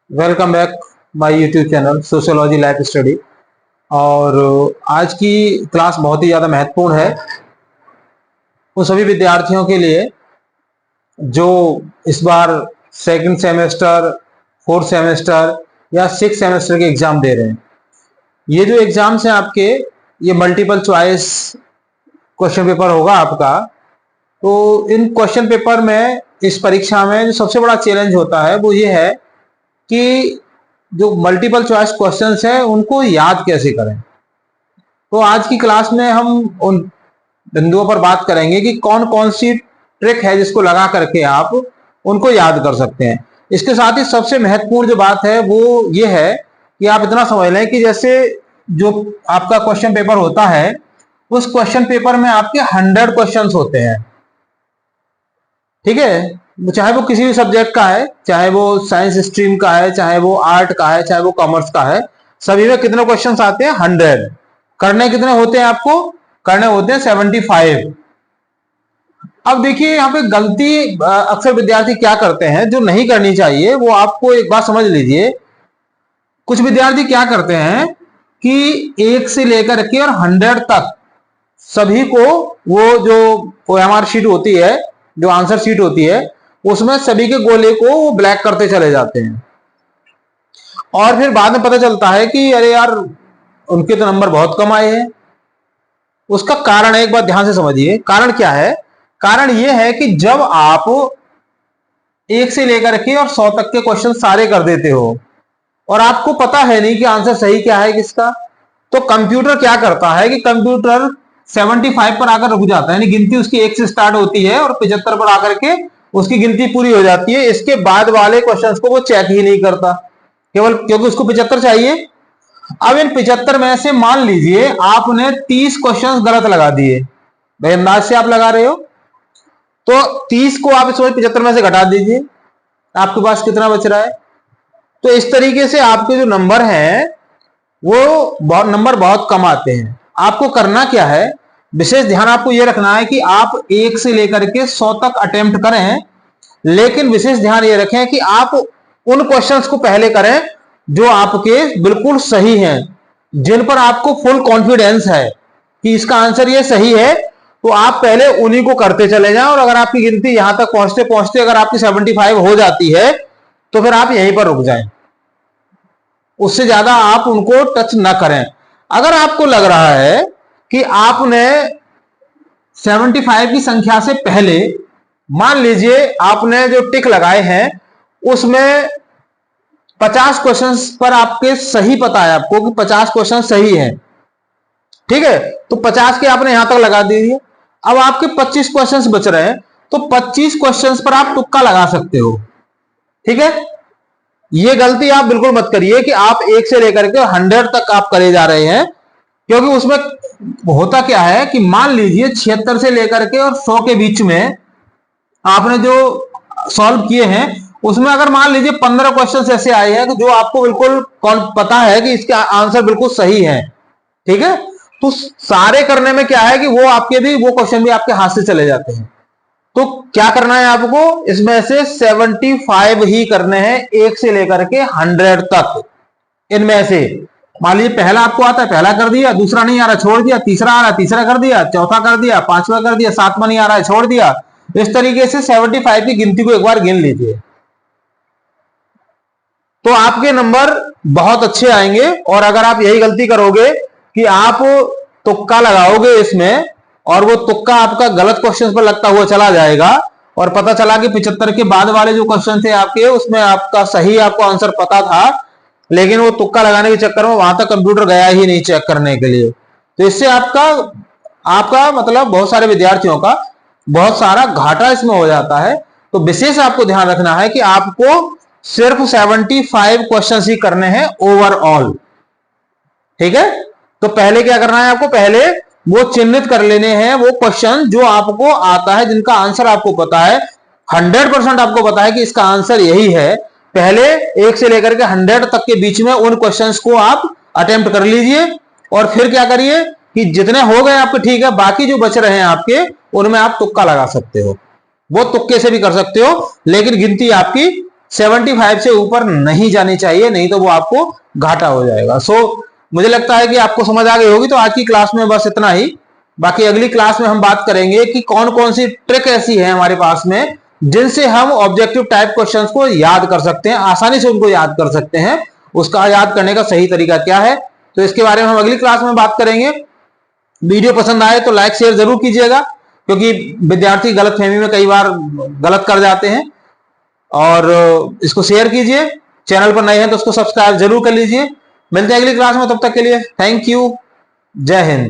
Welcome back my YouTube channel sociology life study. और आज की क्लास बहुत ही ज़्यादा महत्वपूर्ण है उन सभी विद्यार्थियों के लिए जो इस बार सेकंड सेमेस्टर, फोर्थ सेमेस्टर या सिक्स सेमेस्टर के एग्ज़ाम दे रहे हैं। ये जो एग्ज़ाम्स हैं आपके, ये मल्टीपल चॉइस क्वेश्चन पेपर होगा आपका। तो इन क्वेश्चन पेपर में, इस परीक्षा में जो सबसे बड़ा चैलेंज होता है वो ये है कि जो मल्टीपल चॉइस क्वेश्चंस हैं उनको याद कैसे करें। तो आज की क्लास में हम उन बिंदुओं पर बात करेंगे कि कौन कौन सी ट्रिक है जिसको लगा करके आप उनको याद कर सकते हैं। इसके साथ ही सबसे महत्वपूर्ण जो बात है वो ये है कि आप इतना समझ लें कि जैसे जो आपका क्वेश्चन पेपर होता है, उस क्वेश्चन पेपर में आपके 100 क्वेश्चंस होते हैं। ठीक है, चाहे वो किसी भी सब्जेक्ट का है, चाहे वो साइंस स्ट्रीम का है, चाहे वो आर्ट का है, चाहे वो कॉमर्स का है, सभी में कितने क्वेश्चंस आते हैं? 100। करने कितने होते हैं आपको? करने होते हैं 75। अब देखिए यहाँ पे गलती अक्सर विद्यार्थी क्या करते हैं जो नहीं करनी चाहिए, वो आपको एक बात समझ लीजिए। कुछ विद्यार्थी क्या करते हैं कि 1 से लेकर के और 100 तक सभी को, वो जो OMR शीट होती है, जो आंसर शीट होती है, उसमें सभी के गोले को वो ब्लैक करते चले जाते हैं। और फिर बाद में पता चलता है कि अरे यार, उनके तो नंबर बहुत कम आए हैं। उसका कारण एक बात ध्यान से समझिए। कारण क्या है? कारण यह है कि जब आप 1 से लेकर के और 100 तक के क्वेश्चन सारे कर देते हो और आपको पता है नहीं कि आंसर सही क्या है किसका, तो कंप्यूटर क्या करता है कि कंप्यूटर 75 पर आकर रुक जाता है। यानी गिनती उसकी 1 से स्टार्ट होती है और 75 पर आकर के उसकी गिनती पूरी हो जाती है। इसके बाद वाले क्वेश्चंस को वो चेक ही नहीं करता, केवल क्योंकि उसको 75 चाहिए। अब इन 75 में से मान लीजिए आपने 30 क्वेश्चंस गलत लगा दिए, भाई अंदाज से आप लगा रहे हो, तो 30 को आप इस 75 में से घटा दीजिए, आपके पास कितना बच रहा है? तो इस तरीके से आपके जो नंबर हैं वो नंबर बहुत कम आते हैं। आपको करना क्या है? विशेष ध्यान आपको यह रखना है कि आप 1 से लेकर के 100 तक अटेम्प्ट करें, लेकिन विशेष ध्यान यह रखें कि आप उन क्वेश्चंस को पहले करें जो आपके बिल्कुल सही हैं, जिन पर आपको फुल कॉन्फिडेंस है कि इसका आंसर ये सही है। तो आप पहले उन्हीं को करते चले जाएं, और अगर आपकी गिनती यहां तक पहुंचते पहुंचते अगर आपकी 75 हो जाती है तो फिर आप यहीं पर रुक जाएं, उससे ज्यादा आप उनको टच ना करें। अगर आपको लग रहा है कि आपने 75 की संख्या से पहले, मान लीजिए आपने जो टिक लगाए हैं उसमें 50 क्वेश्चंस पर आपके सही पता है आपको कि 50 क्वेश्चन सही है, ठीक है, तो 50 के आपने यहां तक लगा दीजिए। अब आपके 25 क्वेश्चंस बच रहे हैं, तो 25 क्वेश्चंस पर आप तुक्का लगा सकते हो। ठीक है, ये गलती आप बिल्कुल मत करिए कि आप 1 से लेकर के 100 तक आप करे जा रहे हैं, क्योंकि उसमें होता क्या है कि मान लीजिए 76 से लेकर के और 100 के बीच में आपने जो सॉल्व किए हैं, उसमें अगर मान लीजिए 15 क्वेश्चन ऐसे आए हैं जो आपको बिल्कुल पता है कि इसके आंसर बिल्कुल सही है, ठीक है, तो सारे करने में क्या है कि वो आपके भी, वो क्वेश्चन भी आपके हाथ से चले जाते हैं। तो क्या करना है आपको? इसमें से 75 ही करने हैं 1 से लेकर के 100 तक। इनमें से मान लीजिए पहला आपको आता है, पहला कर दिया, दूसरा नहीं आ रहा छोड़ दिया, तीसरा आ रहा तीसरा कर दिया, चौथा कर दिया, पांचवा कर दिया, सातवां नहीं आ रहा है छोड़ दिया। इस तरीके से 75 की गिनती को एक बार गिन लीजिए, तो आपके नंबर बहुत अच्छे आएंगे। और अगर आप यही गलती करोगे कि आप तुक्का लगाओगे इसमें, और वो तुक्का आपका गलत क्वेश्चन पर लगता हुआ चला जाएगा, और पता चला कि 75 के बाद वाले जो क्वेश्चन थे आपके, उसमें आपका सही आपको आंसर पता था, लेकिन वो तुक्का लगाने के चक्कर में वहां तक कंप्यूटर गया ही नहीं चेक करने के लिए। तो इससे आपका मतलब बहुत सारे विद्यार्थियों का बहुत सारा घाटा इसमें हो जाता है। तो विशेष आपको ध्यान रखना है कि आपको सिर्फ 75 क्वेश्चन ही करने हैं ओवरऑल। ठीक है, तो पहले क्या करना है आपको? पहले वो चिन्हित कर लेने हैं वो क्वेश्चन जो आपको आता है, जिनका आंसर आपको पता है, 100% आपको पता है कि इसका आंसर यही है। पहले 1 से लेकर के 100 तक के बीच में उन क्वेश्चंस को आप अटेम्प्ट कर लीजिए, और फिर क्या करिए कि जितने हो गए आपके, ठीक है, बाकी जो बच रहे हैं आपके, उनमें आप तुक्का लगा सकते हो। वो तुक्के से भी कर सकते हो, लेकिन गिनती आपकी 75 से ऊपर नहीं जानी चाहिए, नहीं तो वो आपको घाटा हो जाएगा। मुझे लगता है कि आपको समझ आ गई होगी। तो आज की क्लास में बस इतना ही। बाकी अगली क्लास में हम बात करेंगे कि कौन कौन सी ट्रिक ऐसी है हमारे पास में जिनसे हम ऑब्जेक्टिव टाइप क्वेश्चंस को याद कर सकते हैं, आसानी से उनको याद कर सकते हैं। उसका याद करने का सही तरीका क्या है, तो इसके बारे में हम अगली क्लास में बात करेंगे। वीडियो पसंद आए तो लाइक शेयर जरूर कीजिएगा, क्योंकि विद्यार्थी गलतफहमी में कई बार गलत कर जाते हैं। और इसको शेयर कीजिए। चैनल पर नए हैं तो उसको सब्सक्राइब जरूर कर लीजिए। मिलते हैं अगली क्लास में, तब तक के लिए थैंक यू। जय हिंद।